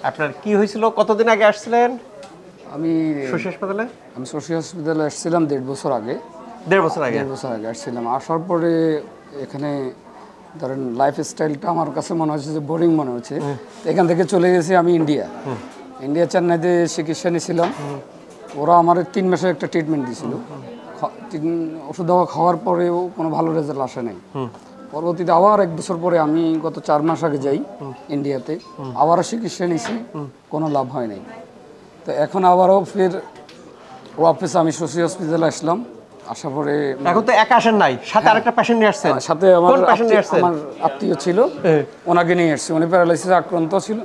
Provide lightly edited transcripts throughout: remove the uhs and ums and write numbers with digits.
আপনার কি হয়েছিল? কতদিন আগে আসছিলেন আমি শশী হাসপাতালে? আমি শশী হাসপাতালে আসছিলাম 1.5 বছর আগে। 1.5 বছর আগে? 1.5 বছর আগে আসছিলাম। আসার পরে এখানে ধরেন লাইফস্টাইলটা আমার কাছে মনে হচ্ছে যে বোরিং মনে হচ্ছে। তো এখান থেকে চলে গেছি আমি ইন্ডিয়া চেন্নাইতে চিকিৎসা নিয়েছিলাম। ওরা আমার 3 মাসের একটা ট্রিটমেন্ট দিয়েছিল। ওষুধ দেওয়া খাওয়ার পরেও কোনো ভালো রেজাল্ট আসে নাই। পরবর্তীতে আবার 1 বছর পরে আমি গত 4 মাস আগে যাই ইন্ডিয়াতে, আবারও চিকিৎসা নিয়েছি, কোনো লাভ হয় নাই। তো এখন আবারও ফের ওয়াপস আমি শশী হসপিটালে আসলাম। আসার পরে এখন তো একা আসেন নাই, সাথে আরেকটা পেশেন্ট নিয়ে আসছেন। সাথে আমার আত্মীয় ছিল, ওনাকে নিয়ে এসেছি। উনি প্যারালাইসিস আক্রান্ত ছিল,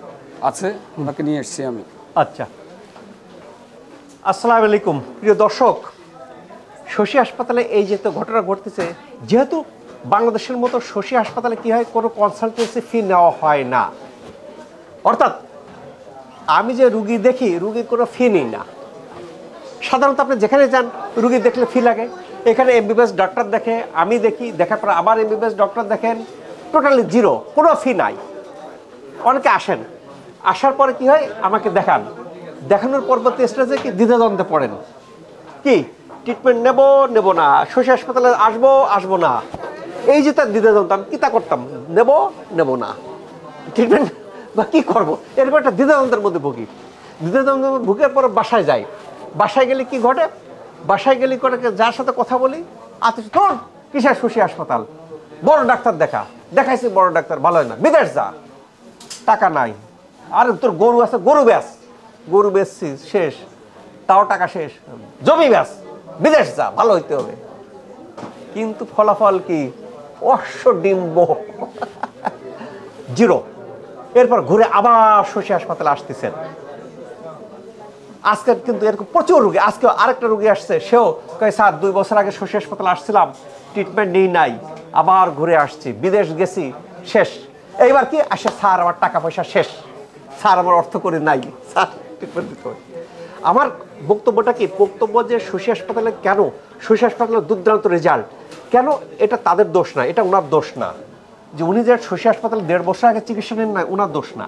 ওনাকে নিয়ে এসেছি আমি। আচ্ছা, আসসালামু আলাইকুম প্রিয় দর্শক। শশী হাসপাতালে এই যে তো ঘটনা ঘটতেছে, যেহেতু বাংলাদেশের মতো শশী হাসপাতালে কি হয়, কোনো কনসালটেন্সি ফি নেওয়া হয় না। অর্থাৎ আমি যে রুগী দেখি, রুগীর কোনো ফি নেই না। সাধারণত আপনি যেখানে যান রুগী দেখলে ফি লাগে। এখানে এমবিবিএস ডক্টর দেখে, আমি দেখি, দেখার পর আবার এমবিবিএস ডক্টর দেখেন, টোটালি জিরো, কোনো ফি নাই। অনেকে আসেন, আসার পরে কি হয়, আমাকে দেখান, দেখানোর পরবর্তী স্টেজে কি দ্বিধাদ্বন্দ্বে পড়েন, কি ট্রিটমেন্ট নেব না, শশী হাসপাতালে আসবো না। এই যে তার দ্বিধাদ্বন্দ্ব, আমি কি তা করতাম, নেব না ট্রিটমেন্ট বা কী করবো, এরকম একটা দ্বিধাদ্বন্দ্বের মধ্যে ভুগি। দ্বিধাদ্বন্দ্বের মধ্যে ভুগের পর বাসায় যাই। বাসায় গেলে কি ঘটে, বাসায় গেলে করে যার সাথে কথা বলি, তোর কিসের শশী হাসপাতাল, বড় ডাক্তার দেখাইছি, বড় ডাক্তার ভালো হয় না, বিদেশ যা, টাকা নাই। আর তোর গরু আছে, গরু বেচছি, শেষ, তাও টাকা শেষ, জমি ব্যাস, বিদেশ যা, ভালো হইতে হবে। কিন্তু ফলাফল কি, অশ্বডিম্ব, জিরো। এরপর ঘুরে আবার শশী হাসপাতালে আসতেছেন। আজকে কিন্তু এরকম প্রচুর রুগী, আজকে আরেকটা রুগী আসছে, সেও কয় স্যার 2 বছর আগে শশী হাসপাতালে আসছিলাম, ট্রিটমেন্ট নেই নাই, আবার ঘুরে আসছি, বিদেশ গেছি, শেষ। এইবার কি আসে, স্যার আমার টাকা পয়সা শেষ, স্যার আমার অর্থ করে নাই, স্যার ট্রিটমেন্ট দিতে হবে। আমার বক্তব্যটা কি, বক্তব্য যে শশী হাসপাতালে কেন, শশী হাসপাতালের দুর্দান্ত রেজাল্ট কেন, এটা তাদের দোষ না, এটা ওনার দোষ না। যে উনি যে শশী হাসপাতালে 1.5 বছর আগে চিকিৎসা নেন না, ওনার দোষ না।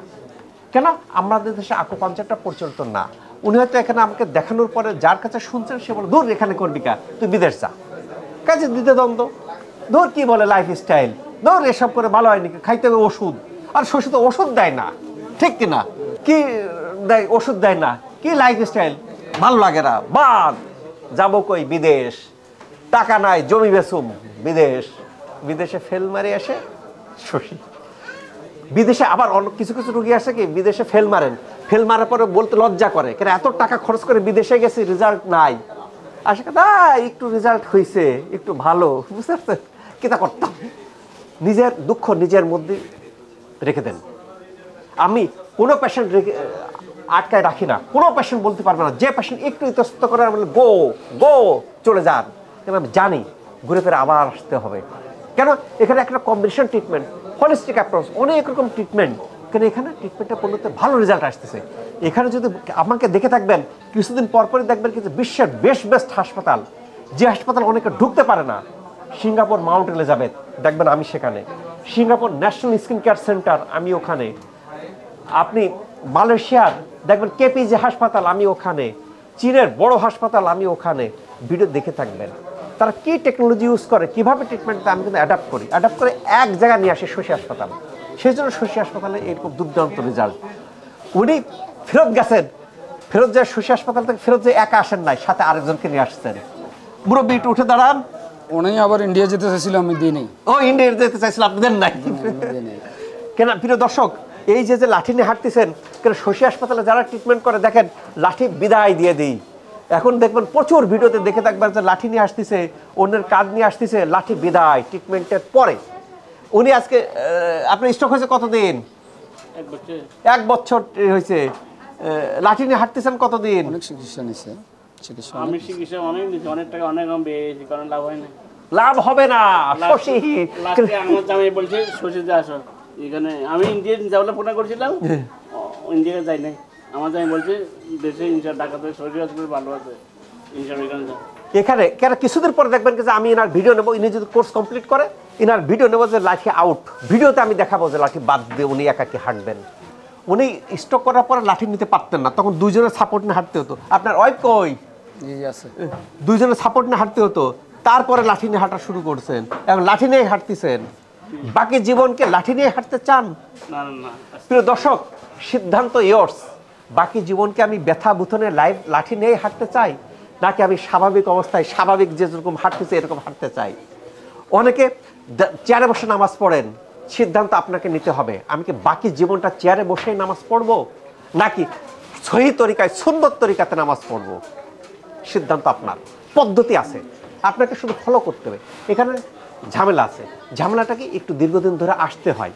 কেন, আমাদের দেশে আকুপাঞ্চারটা প্রচলিত না। উনি হয়তো এখানে আমাকে দেখানোর পরে যার কাছে শুনছেন, সে বলে দূর এখানে কোন টিকা, তুই বিদেশ যা। কাজে দ্বিধাদ্বন্দ্ব, দূর কি বলে লাইফস্টাইল, দূর এসব করে ভালো হয়নি, খাইতে হবে ওষুধ। আর শশী তো ওষুধ দেয় না, ঠিক কিনা, কি দেয়, ওষুধ দেয় না, কি লাইফস্টাইল, ভালো লাগে না, বাদ যাবো কই বিদেশ, টাকা নাই, জমি বেচুম, বিদেশে ফেল মারি আসে শশী। বিদেশে আবার অনেক কিছু রুগী আসে কি, বিদেশে ফেল মারার পরে বলতে লজ্জা করে, কেন এত টাকা খরচ করে বিদেশে গেছি, রেজাল্ট নাই। আসে কথা একটু রেজাল্ট হয়েছে, একটু ভালো, বুঝতে পারছেন, কিতা করতাম, নিজের দুঃখ নিজের মধ্যে রেখে দেন। আমি কোনো পেশেন্ট আটকায় রাখি না, কোনো পেশেন্ট বলতে পারবে না, যে পেশেন্ট একটু ইতস্তত করে আমি গো চলে যান, কেন আমি জানি ঘুরে ফিরে আবার আসতে হবে। কেন, এখানে একটা কম্বিনেশন ট্রিটমেন্ট, হলিস্টিক অ্যাপ্রোচ, অনেক রকম ট্রিটমেন্ট, কেন এখানে ট্রিটমেন্টের পণ্যতে ভালো রেজাল্ট আসতেছে। এখানে যদি আমাকে দেখে থাকবেন, কিছুদিন পরপরই দেখবেন কিন্তু বিশ্বের বেস্ট হাসপাতাল, যে হাসপাতাল অনেকে ঢুকতে পারে না, সিঙ্গাপুর মাউন্ট এলিজাবেথ দেখবেন আমি সেখানে, Singapore national skin care centre আমি ওখানে, আপনি মালয়েশিয়ার দেখবেন কেপিজে হাসপাতাল আমি ওখানে, চীনের বড় হাসপাতাল আমি ওখানে। ভিডিও দেখে থাকবেন তারা কি টেকনোলজি ইউজ করে, কিভাবে ট্রিটমেন্ট, আমি কিন্তু অ্যাডাপ্ট করে এক জায়গায় নিয়ে আসে শশী হাসপাতাল। সেই জন্য শশী হাসপাতালে এরকম দুর্দান্ত রেজাল্ট। উনি ফেরত গেছেন, ফেরত যায় শশী হাসপাতাল থেকে, ফেরত যে একা আসেন নাই, সাথে আরেকজনকে নিয়ে আসছেন। মুরব্বী একটু উঠে দাঁড়ান। উনি আবার ইন্ডিয়া যেতে চাইছিল, আমি দিই নাই। ও ইন্ডিয়া যেতে চাইছিল, আপনি দেন নাই কেন? প্রিয় দর্শক, এই যে লাঠি নিয়ে হাঁটতেছেন, কেন শশী হাসপাতালে যারা ট্রিটমেন্ট করে দেখেন, লাঠি বিদায় দিয়ে দিই। এখন দেখবেন প্রচুর ভিডিওতে দেখে থাকবেন যে লাঠি নিয়ে আসতেছে, অন্যের কাঁধ নিয়ে আসতেছে, লাঠি বিদায় ট্রিটমেন্টের পরে। উনি আজকে আপনার স্ট্রোক হয়েছে কতদিন? 1 বছর হয়েছে। লাঠি নিয়ে হাঁটতেছেন কতদিন? অনেক চিকিৎসা নিছে, আমি চিকিৎসা অনেক নিয়েছি, অনেক টাকা অনেক বেশি, কারণ লাভ হয় না, লাভ হবে না। শশী আমার জামাই বলছে শশীতে আসো এখানে, আমি ইন্ডিয়া যাওয়ার ফোন করছিলাম, ইন্ডিয়া যাই নাই। আমার জামাই বলছে দেশে ইনশাল্লাহ ঢাকাতে শশী হসপিটাল ভালো আছে, ইনশাল্লাহ এখানে যাও। এখানে কেন কিছুদিন পরে দেখবেন যে আমি এনার ভিডিও নেবো, ইনি যদি কোর্স কমপ্লিট করে, এনার ভিডিও নেবো যে লাঠি আউট, ভিডিওতে আমি দেখাবো যে লাঠি বাদ দিয়ে উনি একাকি হাঁটবেন। উনি স্ট্রোক করার পরে লাঠি নিতে পারতেন না, তখন দুইজনের সাপোর্ট নিয়ে হাঁটতে হতো। আপনার ওয়াইফ কই? জি আছে। দুইজনের সাপোর্ট নিয়ে হাঁটতে হতো, তারপরে লাঠি নিয়ে হাঁটা শুরু করছেন এবং লাঠি নিয়ে হাঁটতেছেন। বাকি জীবনকে লাঠি নিয়ে হাঁটতে চান? না না না, প্রিয় দর্শক, সিদ্ধান্ত ইয়োর্স। বাকি জীবনকে আমি ব্যথা বুথনে লাঠি নিয়ে হাঁটতে চাই, নাকি আমি স্বাভাবিক অবস্থায় স্বাভাবিক যেরকম হাঁটতেছে এরকম হাঁটতে চাই? অনেকে চেয়ারে বসে নামাজ পড়েন, সিদ্ধান্ত আপনাকে নিতে হবে। আমি কি বাকি জীবনটা চেয়ারে বসেই নামাজ পড়বো, নাকি সহি তরিকায় সুন্নত তরিকাতে নামাজ পড়বো? সিদ্ধান্ত আপনার। পদ্ধতি আছে, আপনাকে শুধু ফলো করতে হবে। এখানে ঝামেলা আছে, ঝামেলাটাকে একটু দীর্ঘদিন ধরে আসতে হয়।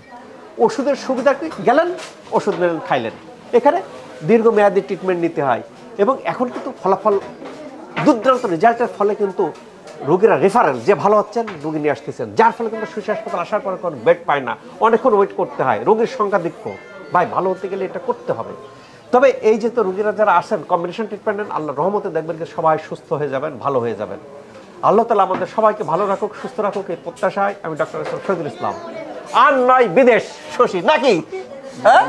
ওষুধের সুবিধা কি, গেলেন ওষুধ নিলেন খাইলেন, এখানে দীর্ঘমেয়াদী ট্রিটমেন্ট নিতে হয়। এবং এখন কিন্তু ফলাফল দুর্দান্ত রেজাল্টের ফলে কিন্তু রোগীরা রেফারেল যে ভালো হচ্ছেন রোগী নিয়ে আসতেছেন, যার ফলে কিন্তু সুশী হাসপাতাল আসার পরে কোনো বেড পায় না, অনেকক্ষণ ওয়েট করতে হয়, রোগীর সংখ্যাধিক্য। ভাই ভালো হতে গেলে এটা করতে হবে। তবে এই যে তো রোগীরা যারা আসেন কম্বিনেশন ট্রিটমেন্ট নেন, আল্লাহ রহমতে দেখবেন যে সবাই সুস্থ হয়ে যাবেন, ভালো হয়ে যাবেন। আল্লাহ তাআলা আমাদের সবাইকে ভালো রাখুক, সুস্থ রাখুক, এই প্রত্যাশায় আমি ডক্টর শহীদুল ইসলাম। আর নয় বিদেশ শশী নাকি? হ্যাঁ।